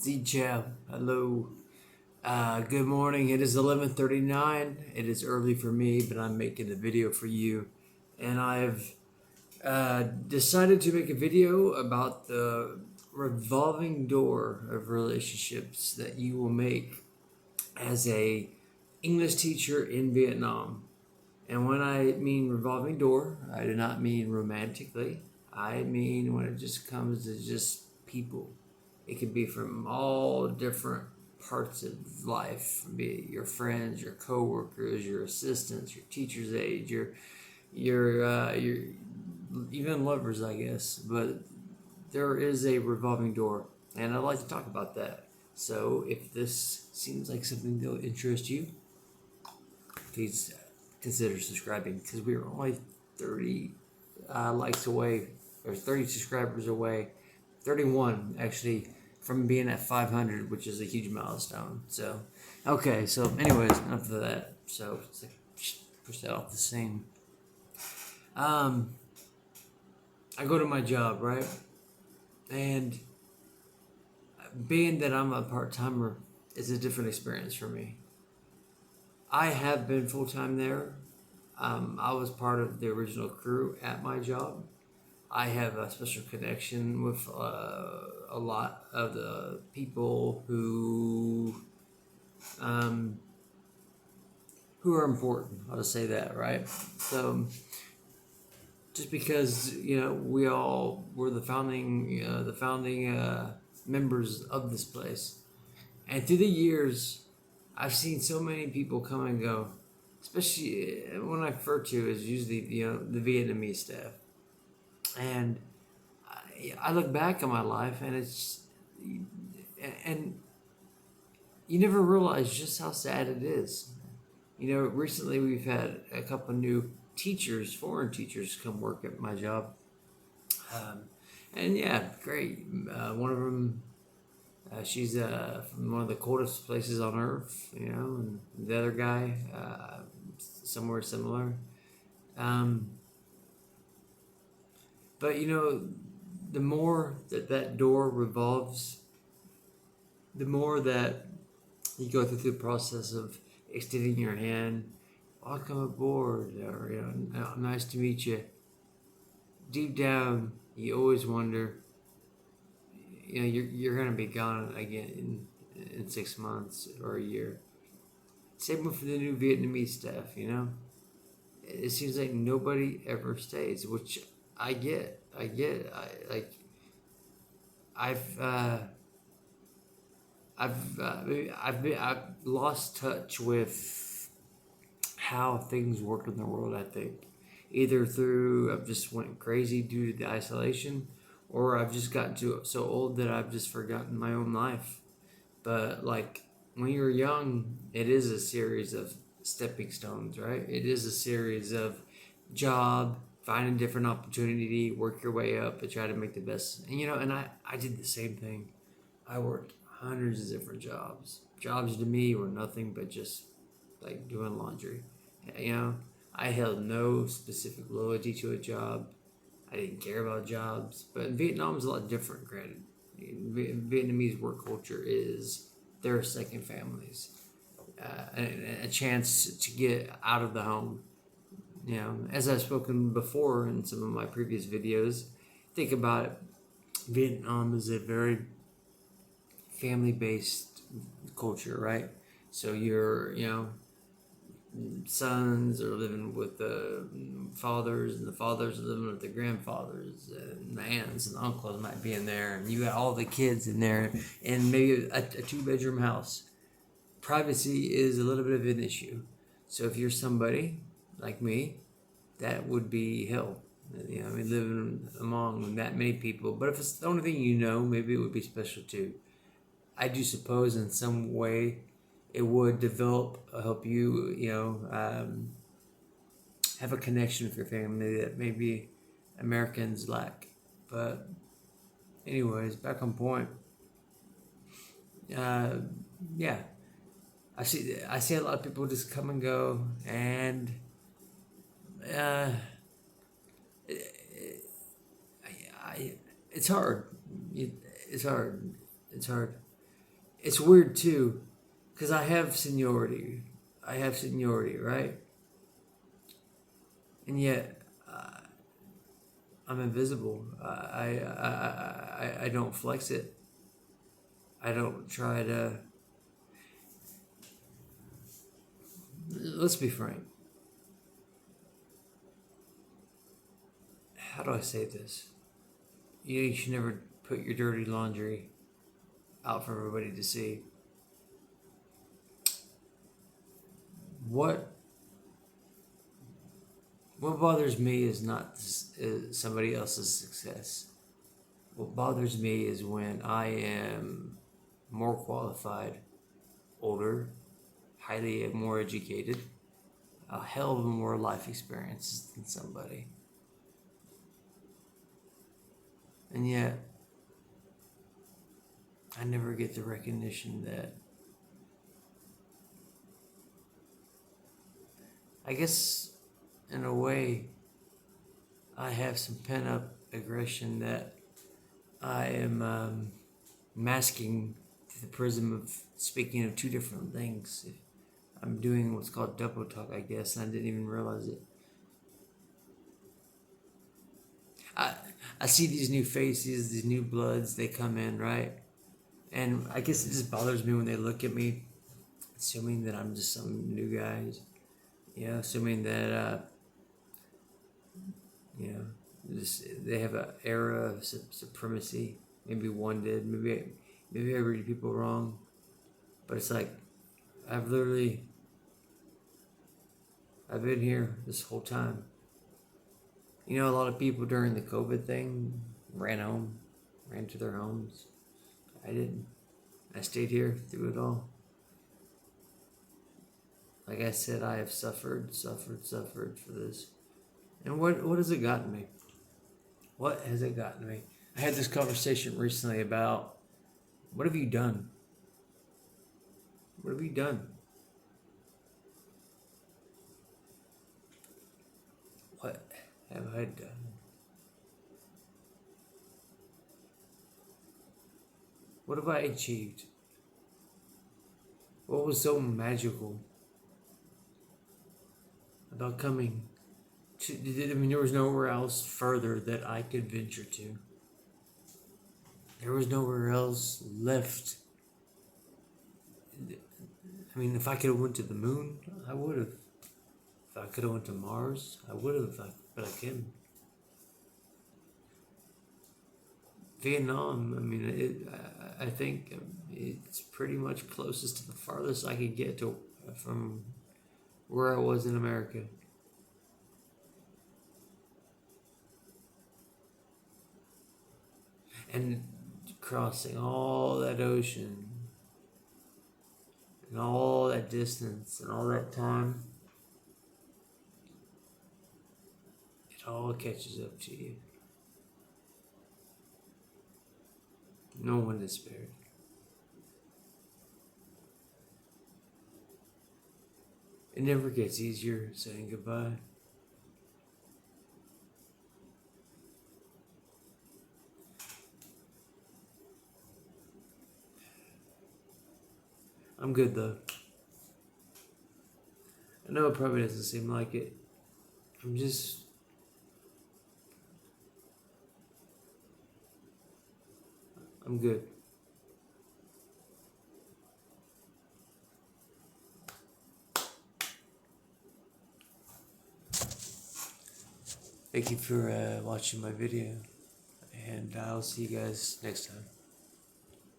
the Jam. Hello. Good morning. It is 11:39. It is early for me, but I'm making the video for you. And I've decided to make a video about the revolving door of relationships that you will make as a English teacher in Vietnam. And when I mean revolving door, I do not mean romantically. I mean when it just comes to just people. It could be from all different parts of life, be it your friends, your coworkers, your assistants, your teacher's aide, your even lovers, I guess. But there is a revolving door, and I'd like to talk about that. So if this seems like something that will interest you, please consider subscribing, because we are only 30 likes away, or 30 subscribers away, 31 actually, from being at 500, which is a huge milestone. So, okay, so anyways, enough of that. So, it's like, push that off the scene. I go to my job, right? And being that I'm a part-timer is a different experience for me. I have been full-time there. I was part of the original crew at my job. I have a special connection with a lot of the people who are important. I'll just say that, right? So, just because we all were the founding members of this place, and through the years, I've seen so many people come and go. Especially when I refer to is usually the Vietnamese staff. And I look back on my life, and and you never realize just how sad it is. Recently we've had a couple new teachers, foreign teachers, come work at my job. And yeah, great. One of them, she's from one of the coldest places on earth, and the other guy, somewhere similar. But the more that door revolves, the more that you go through the process of extending your hand, welcome aboard, or nice to meet you. Deep down, you always wonder, you're gonna be gone again in 6 months or a year. Same with the new Vietnamese staff. It seems like nobody ever stays, which I get. I've lost touch with how things work in the world. I think either through I've just went crazy due to the isolation, or I've just gotten so old that I've just forgotten my own life. But like when you're young, it is a series of stepping stones, right? It is a series of job, find a different opportunity, work your way up, and try to make the best. And I did the same thing. I worked hundreds of different jobs. Jobs to me were nothing but just like doing laundry. I held no specific loyalty to a job. I didn't care about jobs. But Vietnam is a lot different, granted. Vietnamese work culture is their second families. A chance to get out of the home. As I've spoken before in some of my previous videos, think about it. Vietnam is a very family-based culture, right? So your sons are living with the fathers, and the fathers are living with the grandfathers, and the aunts and the uncles might be in there, and you got all the kids in there, and maybe a two-bedroom house. Privacy is a little bit of an issue. So if you're somebody like me, that would be hell. Living among that many people. But if it's the only thing maybe it would be special too. I do suppose in some way it would help you, have a connection with your family that maybe Americans lack. But anyways, back on point. Yeah. I see a lot of people just come and go, and it's hard. It's hard. it's weird too, because I have seniority. Right? And yet, I'm invisible. I don't flex it. I don't try to. Let's be frank. How do I say this? You should never put your dirty laundry out for everybody to see. What bothers me is not somebody else's success. What bothers me is when I am more qualified, older, highly more educated, a hell of a more life experience than somebody. And yet, I never get the recognition that, I guess, in a way, I have some pent-up aggression that I am masking through the prism of speaking of two different things. I'm doing what's called double talk, I guess, and I didn't even realize it. I see these new faces, these new bloods, they come in, right? And I guess it just bothers me when they look at me, assuming that I'm just some new guy, assuming that, they have an era of supremacy. Maybe one did, maybe I read people wrong, but it's like, I've been here this whole time. A lot of people during the COVID thing ran to their homes. I didn't. I stayed here through it all. Like I said, I have suffered for this. And what has it gotten me? What has it gotten me? I had this conversation recently about, what have you done? What have you done? What have I done? What have I achieved? What was so magical about coming to, there was nowhere else further that I could venture to. There was nowhere else left. If I could have went to the moon, I would have. If I could have went to Mars, I would have, but I couldn't. Vietnam, I think it's pretty much closest to the farthest I could get to from where I was in America. And crossing all that ocean and all that distance and all that time, it all catches up to you. No one is spared. It never gets easier saying goodbye. I'm good though. I know it probably doesn't seem like it. I'm good. Thank you for watching my video, and I'll see you guys next time.